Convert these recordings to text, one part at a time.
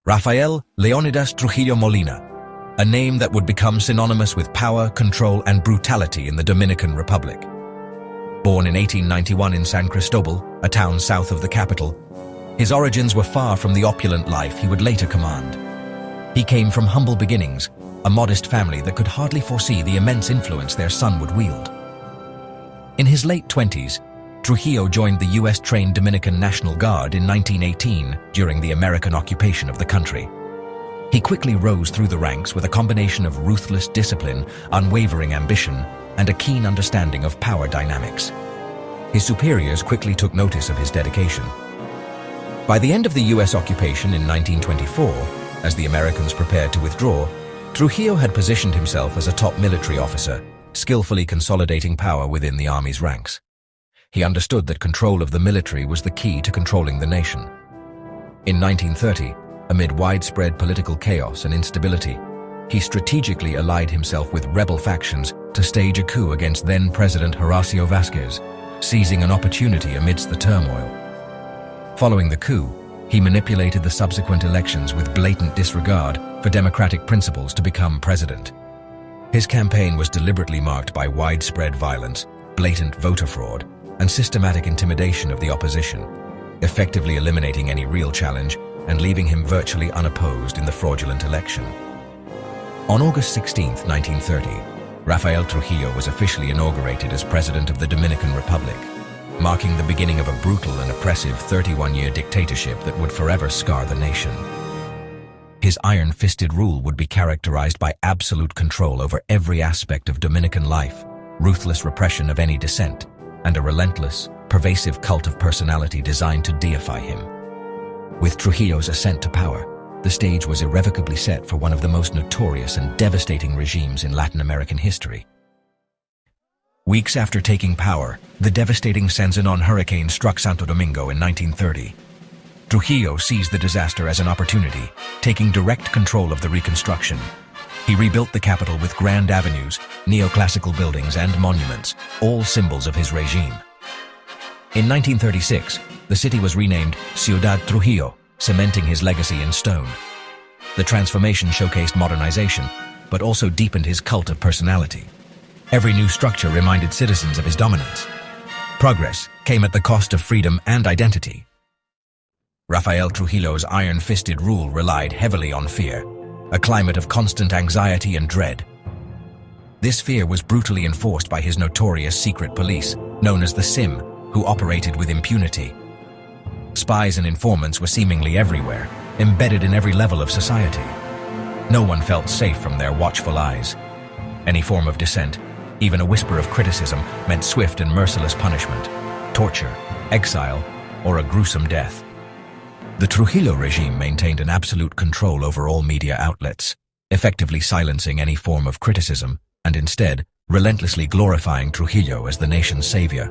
Rafael Leonidas Trujillo Molina, a name that would become synonymous with power, control, and brutality in the Dominican Republic. Born in 1891 in San Cristobal, a town south of the capital, his origins were far from the opulent life he would later command. He came from humble beginnings, a modest family that could hardly foresee the immense influence their son would wield. In his late 20s, Trujillo joined the US-trained Dominican National Guard in 1918 during the American occupation of the country. He quickly rose through the ranks with a combination of ruthless discipline, unwavering ambition, and a keen understanding of power dynamics. His superiors quickly took notice of his dedication. By the end of the US occupation in 1924, as the Americans prepared to withdraw, Trujillo had positioned himself as a top military officer, skillfully consolidating power within the army's ranks. He understood that control of the military was the key to controlling the nation. In 1930, amid widespread political chaos and instability, he strategically allied himself with rebel factions to stage a coup against then-President Horacio Vazquez, seizing an opportunity amidst the turmoil. Following the coup, he manipulated the subsequent elections with blatant disregard for democratic principles to become president. His campaign was deliberately marked by widespread violence, blatant voter fraud, and systematic intimidation of the opposition, effectively eliminating any real challenge and leaving him virtually unopposed in the fraudulent election. On August 16, 1930, Rafael Trujillo was officially inaugurated as President of the Dominican Republic, marking the beginning of a brutal and oppressive 31-year dictatorship that would forever scar the nation. His iron-fisted rule would be characterized by absolute control over every aspect of Dominican life, ruthless repression of any dissent, and a relentless, pervasive cult of personality designed to deify him. With Trujillo's ascent to power, the stage was irrevocably set for one of the most notorious and devastating regimes in Latin American history. Weeks after taking power, the devastating Sanzanon hurricane struck Santo Domingo in 1930. Trujillo seized the disaster as an opportunity, taking direct control of the reconstruction. He rebuilt the capital with grand avenues, neoclassical buildings, and monuments, all symbols of his regime. In 1936, the city was renamed Ciudad Trujillo, cementing his legacy in stone. The transformation showcased modernization, but also deepened his cult of personality. Every new structure reminded citizens of his dominance. Progress came at the cost of freedom and identity. Rafael Trujillo's iron-fisted rule relied heavily on fear, a climate of constant anxiety and dread. This fear was brutally enforced by his notorious secret police, known as the SIM, who operated with impunity. Spies and informants were seemingly everywhere, embedded in every level of society. No one felt safe from their watchful eyes. Any form of dissent, even a whisper of criticism, meant swift and merciless punishment, torture, exile, or a gruesome death. The Trujillo regime maintained an absolute control over all media outlets, effectively silencing any form of criticism, and instead, relentlessly glorifying Trujillo as the nation's savior.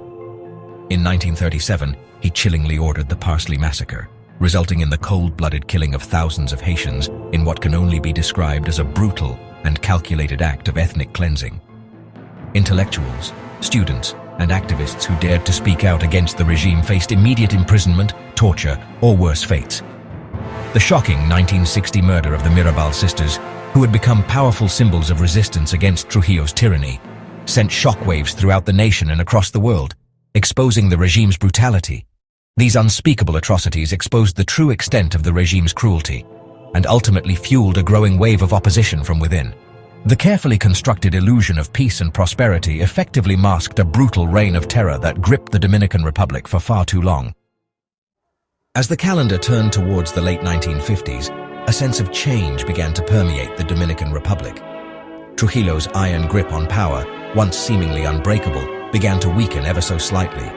In 1937, he chillingly ordered the Parsley Massacre, resulting in the cold-blooded killing of thousands of Haitians in what can only be described as a brutal and calculated act of ethnic cleansing. Intellectuals, students, and activists who dared to speak out against the regime faced immediate imprisonment, torture, or worse fates. The shocking 1960 murder of the Mirabal sisters, who had become powerful symbols of resistance against Trujillo's tyranny, sent shockwaves throughout the nation and across the world, exposing the regime's brutality. These unspeakable atrocities exposed the true extent of the regime's cruelty, and ultimately fueled a growing wave of opposition from within. The carefully constructed illusion of peace and prosperity effectively masked a brutal reign of terror that gripped the Dominican Republic for far too long. As the calendar turned towards the late 1950s, a sense of change began to permeate the Dominican Republic. Trujillo's iron grip on power, once seemingly unbreakable, began to weaken ever so slightly.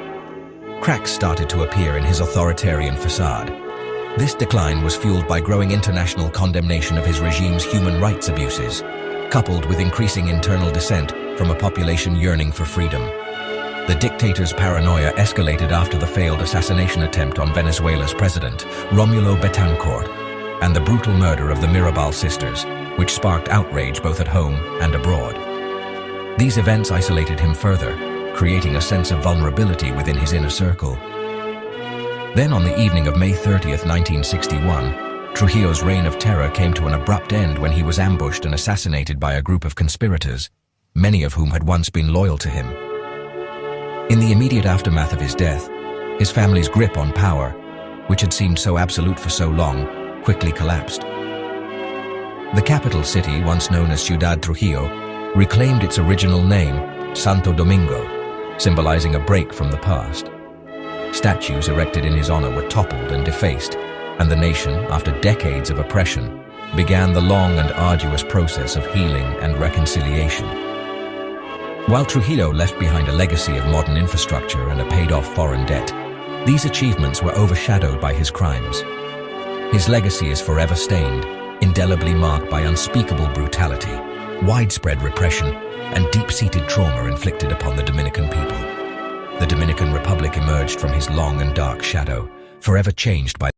Cracks started to appear in his authoritarian facade. This decline was fueled by growing international condemnation of his regime's human rights abuses, coupled with increasing internal dissent from a population yearning for freedom. The dictator's paranoia escalated after the failed assassination attempt on Venezuela's president, Romulo Betancourt, and the brutal murder of the Mirabal sisters, which sparked outrage both at home and abroad. These events isolated him further, creating a sense of vulnerability within his inner circle. Then on the evening of May 30, 1961, Trujillo's reign of terror came to an abrupt end when he was ambushed and assassinated by a group of conspirators, many of whom had once been loyal to him. In the immediate aftermath of his death, his family's grip on power, which had seemed so absolute for so long, quickly collapsed. The capital city, once known as Ciudad Trujillo, reclaimed its original name, Santo Domingo, symbolizing a break from the past. Statues erected in his honor were toppled and defaced, and the nation, after decades of oppression, began the long and arduous process of healing and reconciliation. While Trujillo left behind a legacy of modern infrastructure and a paid-off foreign debt, these achievements were overshadowed by his crimes. His legacy is forever stained, indelibly marked by unspeakable brutality, widespread repression, and deep-seated trauma inflicted upon the Dominican people. The Dominican Republic emerged from his long and dark shadow, forever changed by